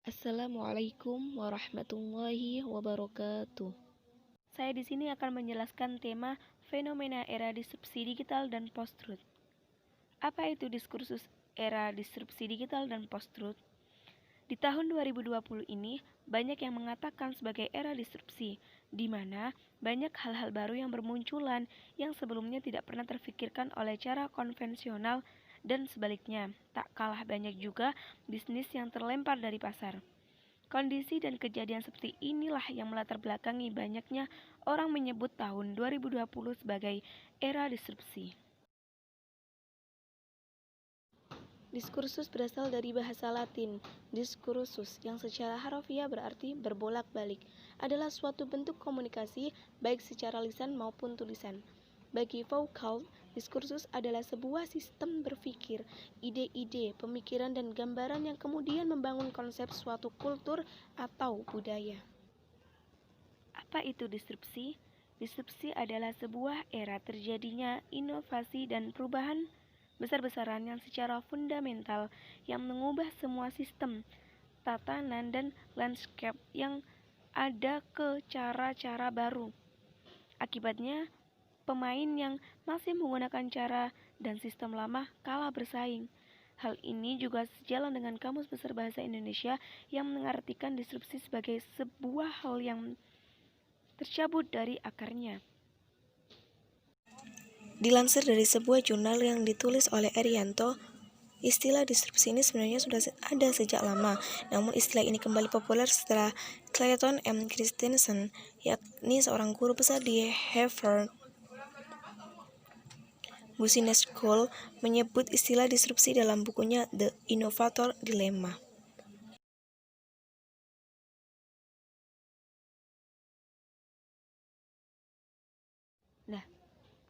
Assalamualaikum warahmatullahi wabarakatuh. Saya di sini akan menjelaskan tema fenomena era disrupsi digital dan post-truth. Apa itu diskursus era disrupsi digital dan post-truth? Di tahun 2020 ini, banyak yang mengatakan sebagai era disrupsi, di mana banyak hal-hal baru yang bermunculan yang sebelumnya tidak pernah terfikirkan oleh cara konvensional dan sebaliknya. Tak kalah banyak juga bisnis yang terlempar dari pasar. Kondisi dan kejadian seperti inilah yang melatar belakangi banyaknya orang menyebut tahun 2020 sebagai era disrupsi. Diskursus berasal dari bahasa Latin, discursus, yang secara harfiah berarti berbolak-balik, adalah suatu bentuk komunikasi baik secara lisan maupun tulisan. Bagi Foucault, diskursus adalah sebuah sistem berpikir, ide-ide, pemikiran, dan gambaran yang kemudian membangun konsep suatu kultur atau budaya. Apa itu disrupsi? Disrupsi adalah sebuah era terjadinya inovasi dan perubahan besar-besaran yang secara fundamental yang mengubah semua sistem, tatanan, dan landscape yang ada ke cara-cara baru. Akibatnya, pemain yang masih menggunakan cara dan sistem lama kalah bersaing. Hal ini juga sejalan dengan Kamus Besar Bahasa Indonesia yang mengartikan disrupsi sebagai sebuah hal yang tercabut dari akarnya. Dilansir dari sebuah jurnal yang ditulis oleh Erianto, istilah disrupsi ini sebenarnya sudah ada sejak lama, namun istilah ini kembali populer setelah Clayton M. Christensen, yakni seorang guru besar di Harvard Business School, menyebut istilah disrupsi dalam bukunya The Innovator Dilemma. Nah,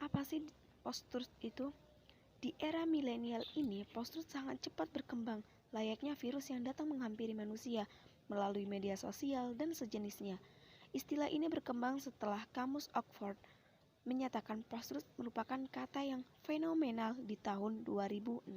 apa sih post-truth itu? Di era milenial ini, post-truth sangat cepat berkembang, layaknya virus yang datang menghampiri manusia melalui media sosial dan sejenisnya. Istilah ini berkembang setelah Kamus Oxford menyatakan post-truth merupakan kata yang fenomenal di tahun 2016.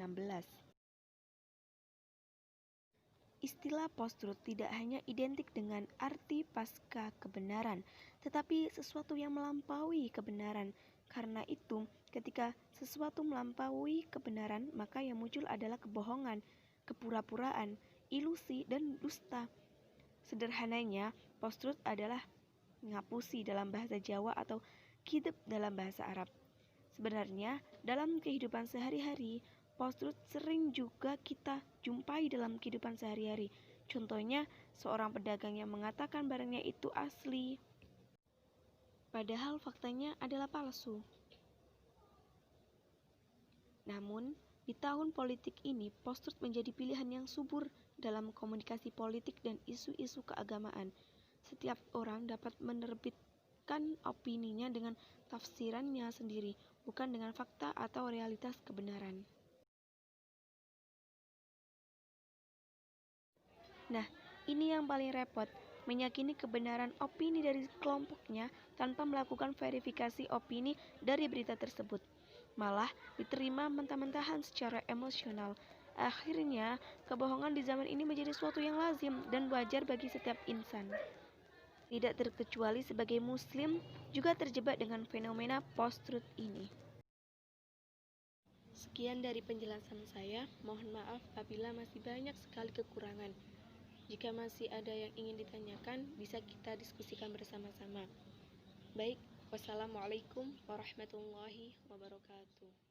Istilah post-truth tidak hanya identik dengan arti pasca kebenaran, tetapi sesuatu yang melampaui kebenaran. Karena itu, ketika sesuatu melampaui kebenaran, maka yang muncul adalah kebohongan, kepura-puraan, ilusi, dan dusta. Sederhananya, post-truth adalah ngapusi dalam bahasa Jawa atau kidep dalam bahasa Arab. Sebenarnya, dalam kehidupan sehari-hari, post-truth sering juga kita jumpai dalam kehidupan sehari-hari. Contohnya, seorang pedagang yang mengatakan barangnya itu asli, padahal faktanya adalah palsu. Namun, di tahun politik ini, post-truth menjadi pilihan yang subur dalam komunikasi politik dan isu-isu keagamaan. Setiap orang dapat menerbitkan opininya dengan tafsirannya sendiri, bukan dengan fakta atau realitas kebenaran. Nah, ini yang paling repot, meyakini kebenaran opini dari kelompoknya tanpa melakukan verifikasi opini dari berita tersebut. Malah diterima mentah-mentahan secara emosional. Akhirnya, kebohongan di zaman ini menjadi sesuatu yang lazim dan wajar bagi setiap insan. Tidak terkecuali sebagai muslim juga terjebak dengan fenomena post-truth ini. Sekian dari penjelasan saya, mohon maaf apabila masih banyak sekali kekurangan. Jika masih ada yang ingin ditanyakan, bisa kita diskusikan bersama-sama. Baik, wassalamualaikum warahmatullahi wabarakatuh.